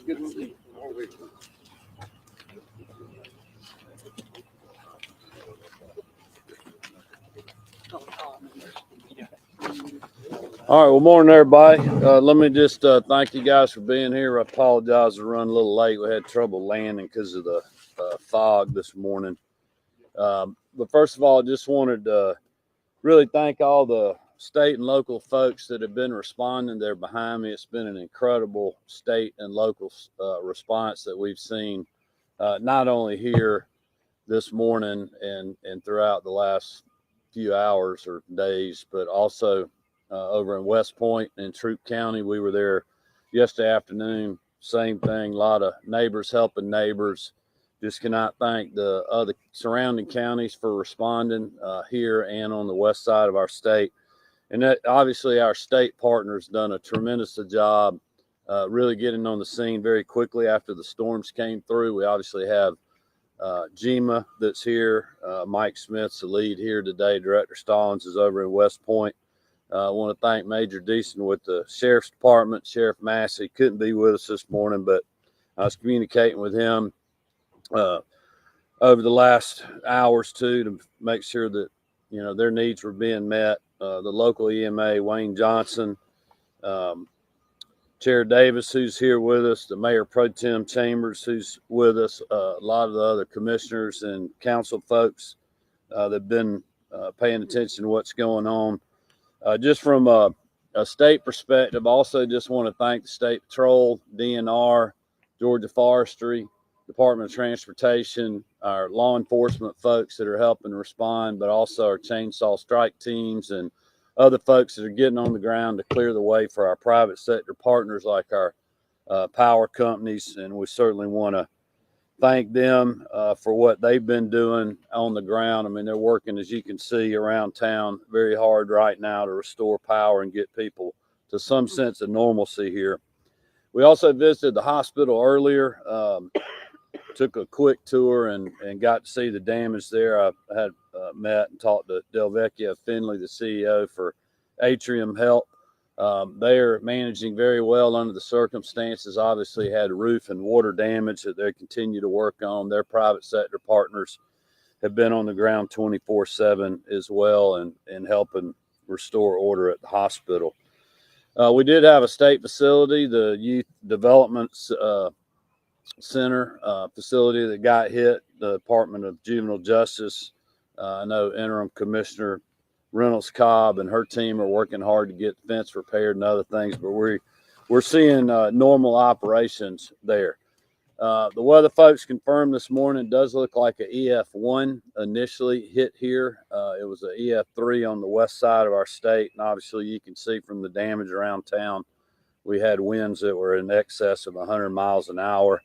All right, well, morning, everybody. Let me just thank you guys for being here. I apologize for running a little late. We had trouble landing because of the fog this morning. But first of all, I just wanted to really thank all the state and local folks that have been responding. They're behind me. It's been an incredible state and local response that we've seen, not only here this morning and throughout the last few hours or days, but also over in West Point and Troup County. We were there yesterday afternoon. Same thing. A lot of neighbors helping neighbors. Just cannot thank the other surrounding counties for responding here and on the west side of our state. And that obviously our state partners done a tremendous job really getting on the scene very quickly after the storms came through. We obviously have GEMA that's here. Mike Smith's the lead here today. Director Stallings is over in West Point. I want to thank Major Deason with the Sheriff's Department. Sheriff Massey couldn't be with us this morning, but I was communicating with him over the last hours too to make sure that their needs were being met. The local EMA, Wayne Johnson, Chair Davis, who's here with us, the Mayor Pro Tem Chambers, who's with us, a lot of the other commissioners and council folks that have been paying attention to what's going on. Just from a state perspective, also just want to thank the State Patrol, DNR, Georgia Forestry, Department of Transportation, our law enforcement folks that are helping respond, but also our chainsaw strike teams and other folks that are getting on the ground to clear the way for our private sector partners like our power companies. And we certainly want to thank them for what they've been doing on the ground. I mean, they're working, as you can see, around town very hard right now to restore power and get people to some sense of normalcy here. We also visited the hospital earlier, took a quick tour and got to see the damage there. I had met and talked to Delvecchia Finley, the CEO for Atrium Health. They are managing very well under the circumstances. Obviously had roof and water damage that they continue to work on. Their private sector partners have been on the ground 24/7 as well and helping restore order at the hospital. We did have a state facility, the Youth Development Center facility that got hit, the Department of Juvenile Justice. I know Interim Commissioner Reynolds Cobb and her team are working hard to get the fence repaired and other things, but we're seeing normal operations there. The weather folks confirmed this morning it does look like an EF1 initially hit here. It was an EF3 on the west side of our state, and obviously you can see from the damage around town, we had winds that were in excess of 100 miles an hour.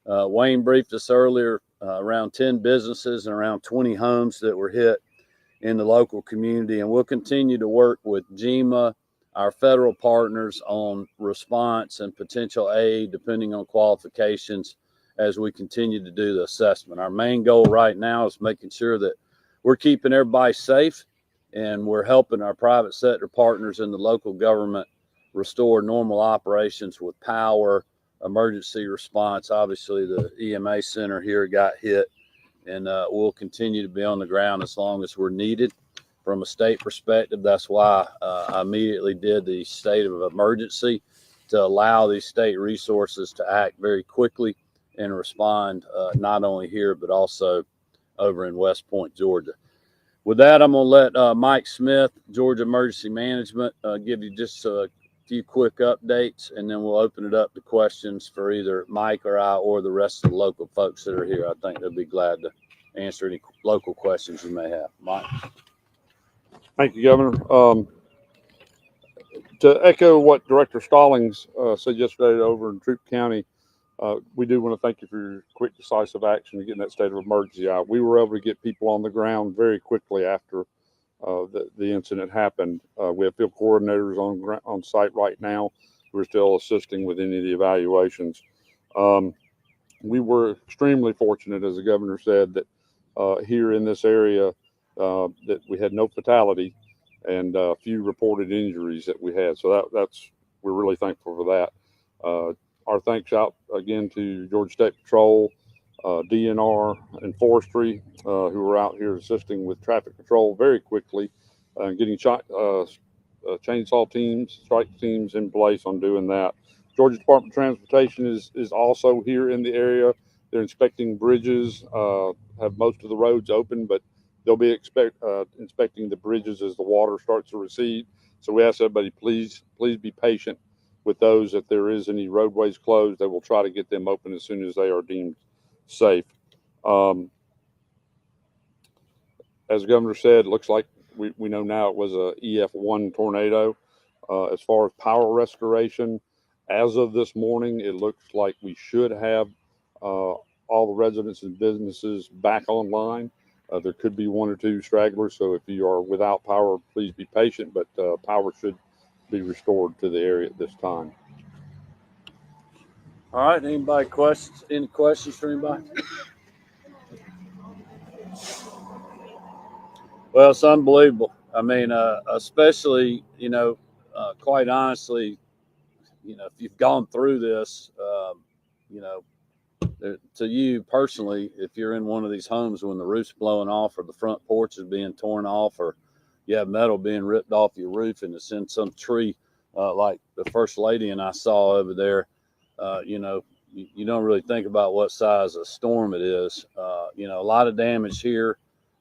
Wayne briefed us earlier, around 10 businesses and around 20 homes that were hit in the local community. And we'll continue to work with GEMA, our federal partners, on response and potential aid, depending on qualifications, as we continue to do the assessment. Our main goal right now is making sure that we're keeping everybody safe and we're helping our private sector partners in the local government restore normal operations with power, emergency response. Obviously, the EMA center here got hit, and we'll continue to be on the ground as long as we're needed. From a state perspective, that's why I immediately did the state of emergency to allow these state resources to act very quickly and respond not only here, but also over in West Point, Georgia. With that, I'm going to let Mike Smith, Georgia Emergency Management, give you just a few quick updates, and then we'll open it up to questions for either Mike or I or the rest of the local folks that are here. I think they'll be glad to answer any local questions you may have. Mike. Thank you, Governor. To echo what Director Stallings said yesterday over in Troup County, we do want to thank you for your quick, decisive action in getting that state of emergency out. We were able to get people on the ground very quickly after the incident happened. We have field coordinators on site right now. We're still assisting with any of the evaluations. We were extremely fortunate, as the governor said, that here in this area that we had no fatality and a few reported injuries that we had. So we're really thankful for that. our thanks out again to Georgia State Patrol, DNR, and Forestry, who were out here assisting with traffic control very quickly, getting chainsaw teams, strike teams in place on doing that. Georgia Department of Transportation is also here in the area. They're inspecting bridges, have most of the roads open, but they'll be inspecting the bridges as the water starts to recede. So we ask everybody, please be patient with those. If there is any roadways closed, they will try to get them open as soon as they are deemed safe. As the governor said, it looks like we know now it was a EF1 tornado. As far as power restoration, as of this morning, it looks like we should have all the residents and businesses back online. There could be one or two stragglers, so if you are without power, please be patient, but power should be restored to the area at this time. All right, anybody questions? Any questions for anybody? Well, it's unbelievable. I mean, especially, quite honestly, if you've gone through this, to you personally, if you're in one of these homes when the roof's blowing off or the front porch is being torn off or you have metal being ripped off your roof and it's in some tree, like the first lady and I saw over there, you don't really think about what size of storm it is. A lot of damage here.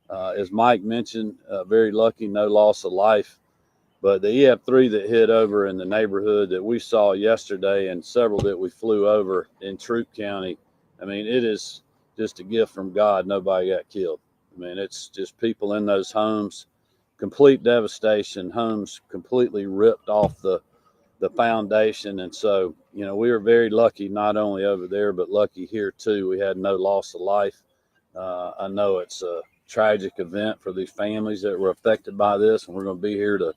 As Mike mentioned, very lucky, no loss of life. But the EF3 that hit over in the neighborhood that we saw yesterday and several that we flew over in Troup County, I mean, it is just a gift from God. Nobody got killed. I mean, it's just people in those homes, complete devastation, homes completely ripped off the foundation. And so, we were very lucky, not only over there, but lucky here too. We had no loss of life. I know it's a tragic event for these families that were affected by this, and we're going to be here to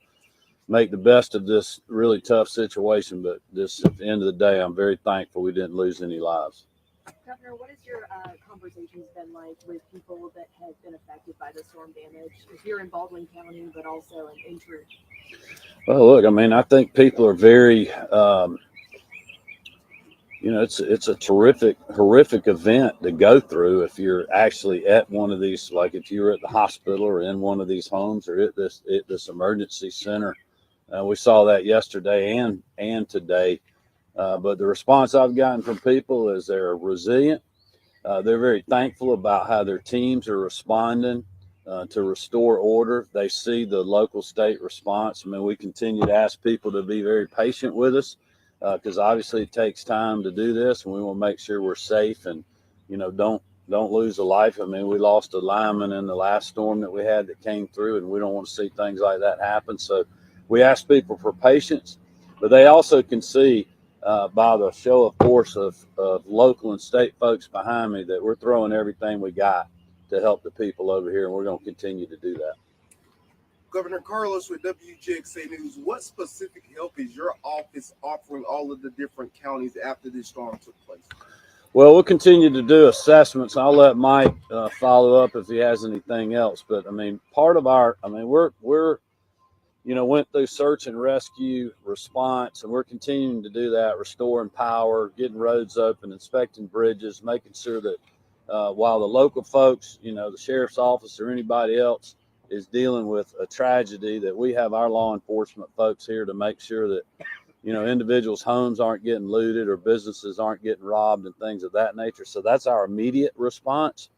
make the best of this really tough situation. But at the end of the day, I'm very thankful we didn't lose any lives. Governor, what has your conversations been like with people that have been affected by the storm damage here in Baldwin County, but also in Troup? Well, look, I mean, I think people are very, it's a horrific event to go through if you're actually at one of these, like if you're at the hospital or in one of these homes or at this emergency center. We saw that yesterday and today. But the response I've gotten from people is they're resilient. They're very thankful about how their teams are responding to restore order. They see the local state response. I mean, we continue to ask people to be very patient with us because obviously it takes time to do this, and we want to make sure we're safe and don't lose a life. I mean, we lost a lineman in the last storm that we had that came through, and we don't want to see things like that happen. So we ask people for patience, but they also can see by the show of force of local and state folks behind me that we're throwing everything we got to help the people over here, and we're going to continue to do that. Governor Carlos with WGXA News, what specific help is your office offering all of the different counties after this storm took place? Well, we'll continue to do assessments. I'll let Mike follow up if he has anything else. But I mean, we're went through search and rescue response, and we're continuing to do that, restoring power, getting roads open, inspecting bridges, making sure that while the local folks, the sheriff's office or anybody else is dealing with a tragedy, that we have our law enforcement folks here to make sure that, individuals' homes aren't getting looted or businesses aren't getting robbed and things of that nature. So that's our immediate response.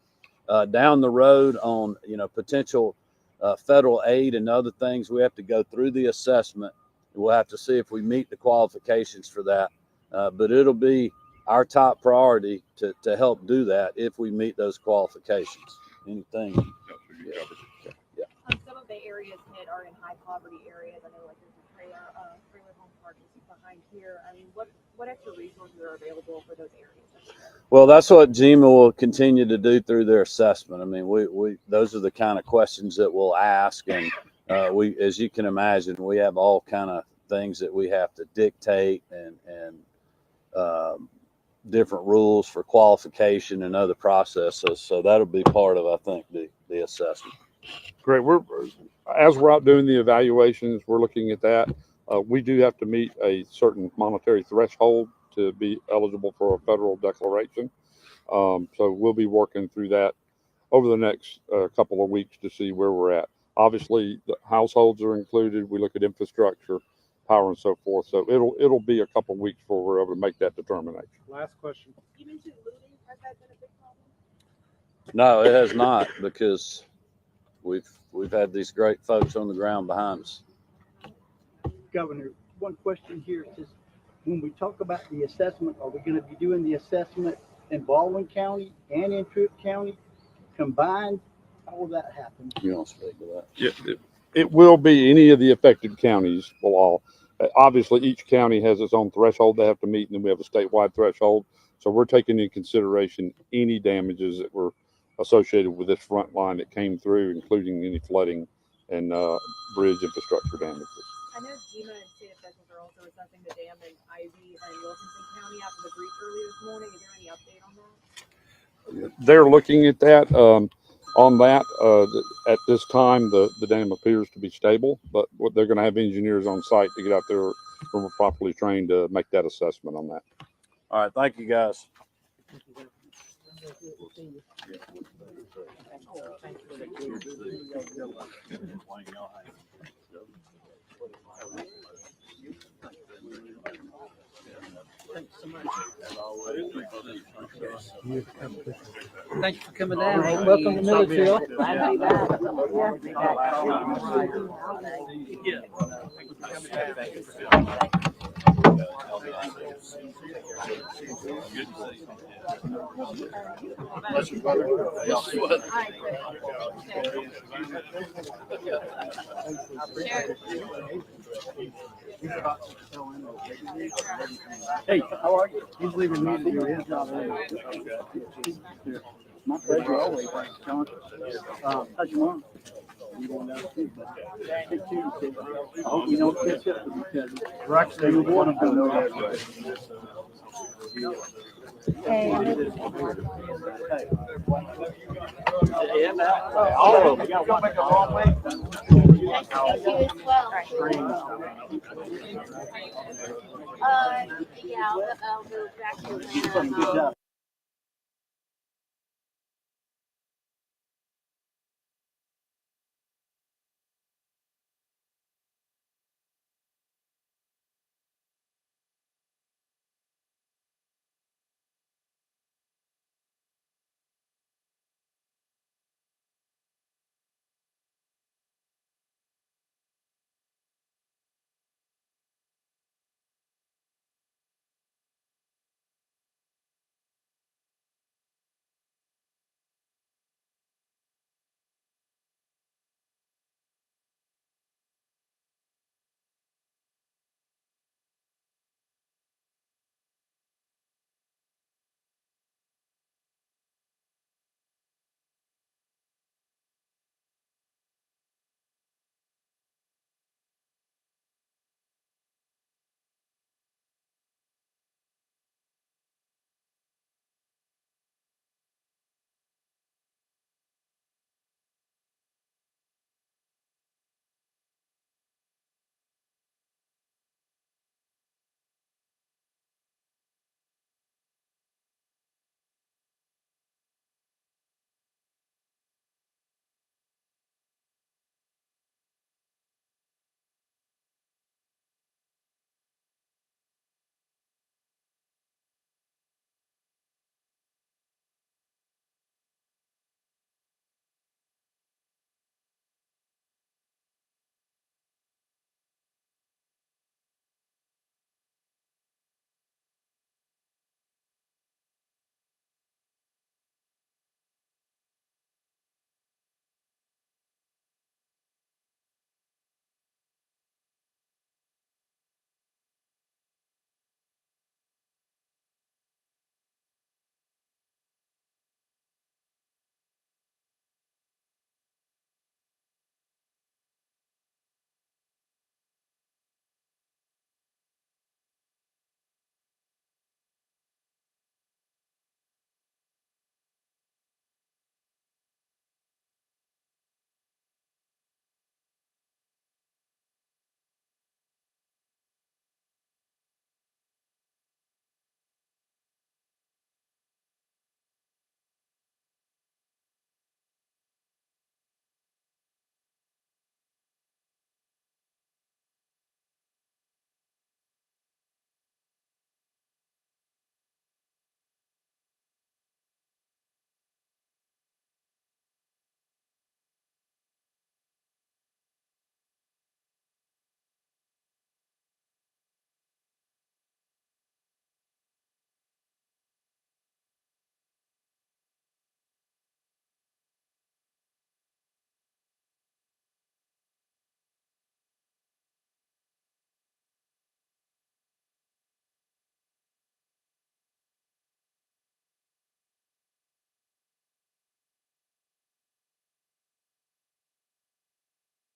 Down the road on, potential federal aid and other things, we have to go through the assessment. We'll have to see if we meet the qualifications for that. But it'll be our top priority to help do that if we meet those qualifications. Anything? Yeah. Some of the areas hit are in high poverty areas. I know, like there's a trailer home park behind here. I mean, what extra resources are available for those areas? Well, that's what GEMA will continue to do through their assessment. I mean, we those are the kind of questions that we'll ask, and we, as you can imagine, we have all kind of things that we have to dictate and different rules for qualification and other processes. So that'll be part of, I think, the assessment. Great. As we're out doing the evaluations, we're looking at that. We do have to meet a certain monetary threshold to be eligible for a federal declaration. So we'll be working through that over the next couple of weeks to see where we're at. Obviously, the households are included. We look at infrastructure, power, and so forth. So it'll be a couple of weeks before we're able to make that determination. Last question. You mentioned looting. Has that been a big problem? No, it has not, because we've had these great folks on the ground behind us. Governor, one question here is, when we talk about the assessment, are we going to be doing the assessment in Baldwin County and in Troup County combined? How will that happen? You don't speak to that. Yeah, it will be any of the affected counties will all. Obviously, each county has its own threshold they have to meet, and then we have a statewide threshold. So we're taking into consideration any damages that were associated with this front line that came through, including any flooding and bridge infrastructure damages. I know GEMA and state officials are also assessing the dam in Ivy and Wilkinson County after the breach earlier this morning. Is there any update on that? They're looking at that. On that, at this time, the dam appears to be stable, but they're going to have engineers on site to get out there who are properly trained to make that assessment on that. All right, thank you, guys. Thank you for coming down. Welcome to Milledgeville. Glad to be back. Hey, how are you? Usually we meet you in. My pleasure always, John. How's your mom? You going down too, but stay tuned. I hope we don't catch up with each other. We're actually one of them. All of them. You gotta make a long way. Yeah, I'll go back to Atlanta. Good job.